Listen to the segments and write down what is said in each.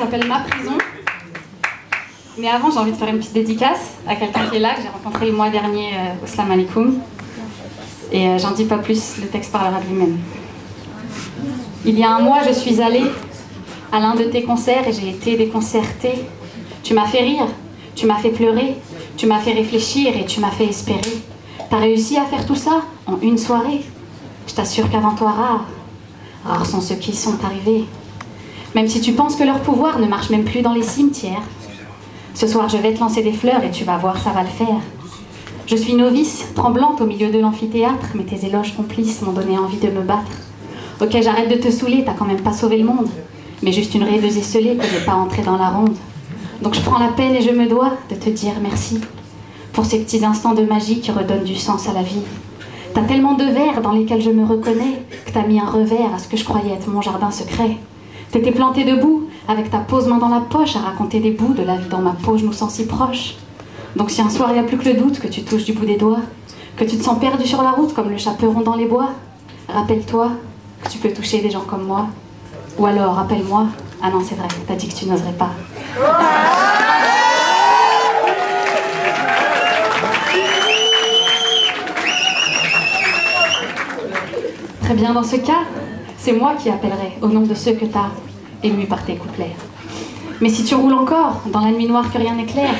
s'appelle Ma Prison. Mais avant, j'ai envie de faire une petite dédicace à quelqu'un qui est là, que j'ai rencontré le mois dernier au Slam Alaikum. Et j'en dis pas plus, le texte parlera de lui-même. Il y a un mois, je suis allée à l'un de tes concerts et j'ai été déconcertée. Tu m'as fait rire, tu m'as fait pleurer, tu m'as fait réfléchir et tu m'as fait espérer. T'as réussi à faire tout ça en une soirée. Je t'assure qu'avant toi, rares sont ceux qui y sont arrivés. Même si tu penses que leur pouvoir ne marche même plus dans les cimetières. Ce soir, je vais te lancer des fleurs et tu vas voir, ça va le faire. Je suis novice, tremblante au milieu de l'amphithéâtre, mais tes éloges complices m'ont donné envie de me battre. Ok, j'arrête de te saouler, t'as quand même pas sauvé le monde, mais juste une rêveuse esselée que j'ai pas entrée dans la ronde. Donc je prends la peine et je me dois de te dire merci pour ces petits instants de magie qui redonnent du sens à la vie. T'as tellement de vers dans lesquels je me reconnais que t'as mis un revers à ce que je croyais être mon jardin secret. T'étais planté debout, avec ta pose main dans la poche, à raconter des bouts de la vie dans ma peau, je nous sens si proches. Donc si un soir il n'y a plus que le doute, que tu touches du bout des doigts, que tu te sens perdu sur la route comme le chaperon dans les bois, rappelle-toi que tu peux toucher des gens comme moi. Ou alors, rappelle-moi, ah non c'est vrai, t'as dit que tu n'oserais pas. Très bien, dans ce cas, c'est moi qui appellerai au nom de ceux que t'as émus par tes couplets. Mais si tu roules encore, dans la nuit noire que rien n'éclaire,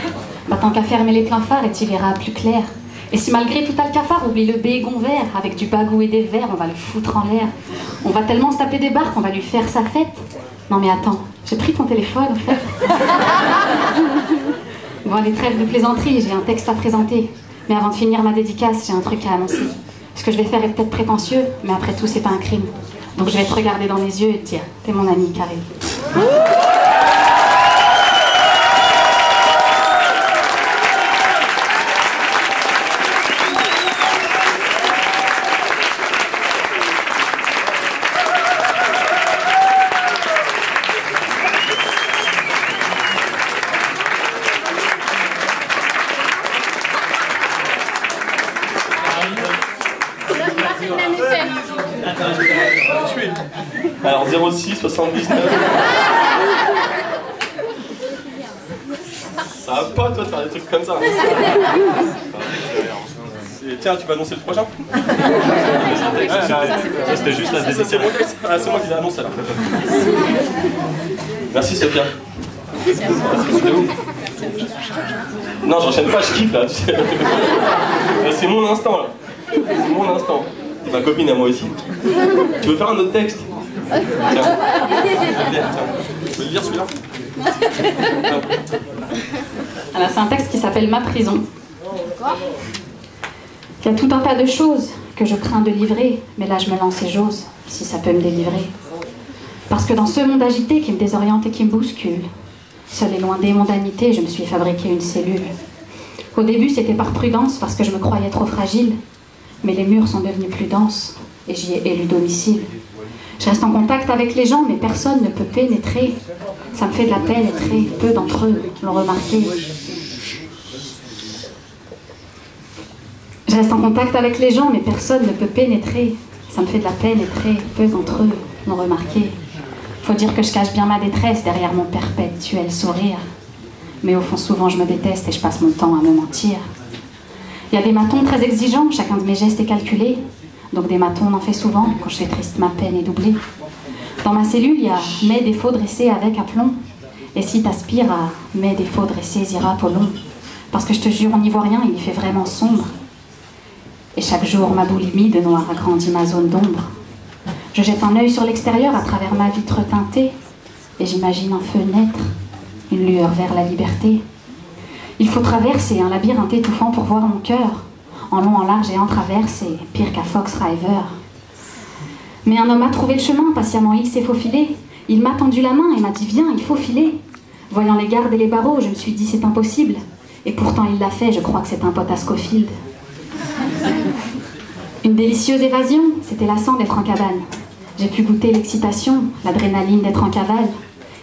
bah tant qu'à fermer les pleins phares et t'y verras plus clair. Et si malgré tout t'as le cafard, oublie le bégon vert, avec du bagou et des verres, on va le foutre en l'air. On va tellement se taper des barres qu'on va lui faire sa fête. Non mais attends, j'ai pris ton téléphone en fait. Bon allez, trêve de plaisanterie, j'ai un texte à présenter. Mais avant de finir ma dédicace, j'ai un truc à annoncer. Ce que je vais faire est peut-être prétentieux, mais après tout c'est pas un crime. Donc je vais te regarder dans les yeux et te dire, t'es mon ami Karim. Alors 06 79. Ça va pas toi de faire des trucs comme ça. Et tiens, tu vas annoncer le prochain. Ça c'était juste la décision. C'est mon texte. Ah, c'est moi qui l'ai annoncé là. Merci Sophia. Non, j'enchaîne pas, je kiffe là. C'est mon instant là. C'est mon instant. C'est ma copine à moi aussi. Tu veux faire un autre texte? Tiens. Tu veux le lire celui-là? Alors c'est un texte qui s'appelle Ma Prison. Il y a tout un tas de choses que je crains de livrer, mais là je me lance et j'ose, si ça peut me délivrer. Parce que dans ce monde agité qui me désoriente et qui me bouscule, seul et loin des mondanités, je me suis fabriqué une cellule. Au début c'était par prudence, parce que je me croyais trop fragile, mais les murs sont devenus plus denses, et j'y ai élu domicile. Je reste en contact avec les gens, mais personne ne peut pénétrer. Ça me fait de la peine et très peu d'entre eux l'ont remarqué. Je reste en contact avec les gens, mais personne ne peut pénétrer. Ça me fait de la peine et très peu d'entre eux l'ont remarqué. Faut dire que je cache bien ma détresse derrière mon perpétuel sourire. Mais au fond, souvent, je me déteste et je passe mon temps à me mentir. Il y a des matons très exigeants, chacun de mes gestes est calculé. Donc des matons, on en fait souvent, quand je suis triste, ma peine est doublée. Dans ma cellule, il y a mes défauts dressés avec aplomb. Et si t'aspires à mes défauts dressés, ira Apollon. Parce que je te jure, on n'y voit rien, il y fait vraiment sombre. Et chaque jour, ma boulimie de noir agrandit ma zone d'ombre. Je jette un œil sur l'extérieur à travers ma vitre teintée. Et j'imagine un feu naître, une lueur vers la liberté. Il faut traverser un labyrinthe étouffant pour voir mon cœur. En long, en large et en travers, c'est pire qu'à Fox River. Mais un homme a trouvé le chemin, patiemment il s'est faufilé. Il m'a tendu la main et m'a dit viens, il faut filer. Voyant les gardes et les barreaux, je me suis dit c'est impossible. Et pourtant il l'a fait, je crois que c'est un pote à Scofield. Une délicieuse évasion, c'était lassant d'être en cabane. J'ai pu goûter l'excitation, l'adrénaline d'être en cavale.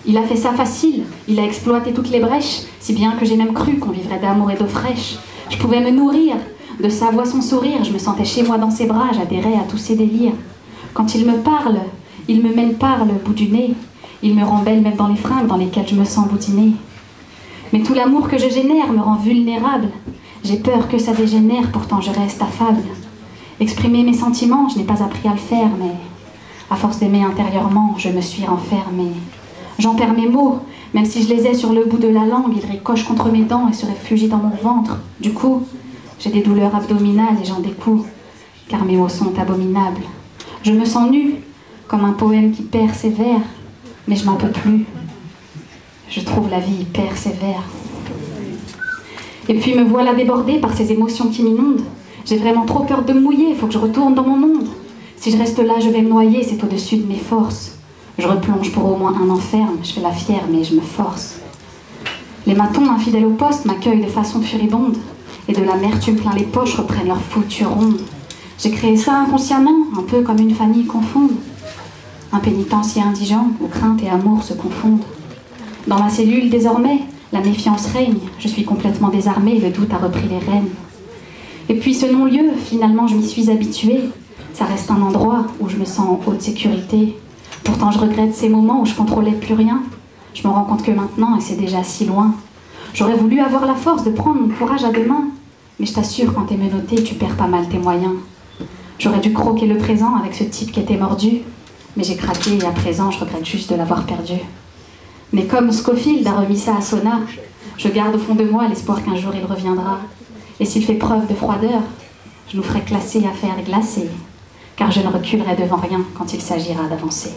Il a fait ça facile, il a exploité toutes les brèches, si bien que j'ai même cru qu'on vivrait d'amour et d'eau fraîche. Je pouvais me nourrir de sa voix, son sourire, je me sentais chez moi dans ses bras, j'adhérais à tous ses délires. Quand il me parle, il me mène par le bout du nez. Il me rend belle même dans les fringues dans lesquelles je me sens boudinée. Mais tout l'amour que je génère me rend vulnérable. J'ai peur que ça dégénère, pourtant je reste affable. Exprimer mes sentiments, je n'ai pas appris à le faire, mais à force d'aimer intérieurement, je me suis renfermée. J'en perds mes mots, même si je les ai sur le bout de la langue, ils ricochent contre mes dents et se réfugient dans mon ventre. Du coup, j'ai des douleurs abdominales et j'en découle, car mes mots sont abominables. Je me sens nue, comme un poème qui perd ses vers, mais je n'en peux plus. Je trouve la vie hyper sévère. Et puis me voilà débordée par ces émotions qui m'inondent. J'ai vraiment trop peur de me mouiller, il faut que je retourne dans mon monde. Si je reste là, je vais me noyer, c'est au-dessus de mes forces. Je replonge pour au moins un enferme, je fais la fière, mais je me force. Les matons, infidèles au poste, m'accueillent de façon furibonde, et de l'amertume plein les poches reprennent leur foutue ronde. J'ai créé ça inconsciemment, un peu comme une famille confonde. Impénitencier indigent, où crainte et amour se confondent. Dans ma cellule, désormais, la méfiance règne. Je suis complètement désarmée, le doute a repris les rênes. Et puis ce non-lieu, finalement, je m'y suis habituée. Ça reste un endroit où je me sens en haute sécurité. Pourtant, je regrette ces moments où je contrôlais plus rien. Je me rends compte que maintenant, et c'est déjà si loin, j'aurais voulu avoir la force de prendre mon courage à deux mains. Mais je t'assure, quand t'es menotté, tu perds pas mal tes moyens. J'aurais dû croquer le présent avec ce type qui était mordu. Mais j'ai craqué et à présent, je regrette juste de l'avoir perdu. Mais comme Scofield a remis ça à Sona, je garde au fond de moi l'espoir qu'un jour il reviendra. Et s'il fait preuve de froideur, je nous ferai classer à faire glacer, car je ne reculerai devant rien quand il s'agira d'avancer.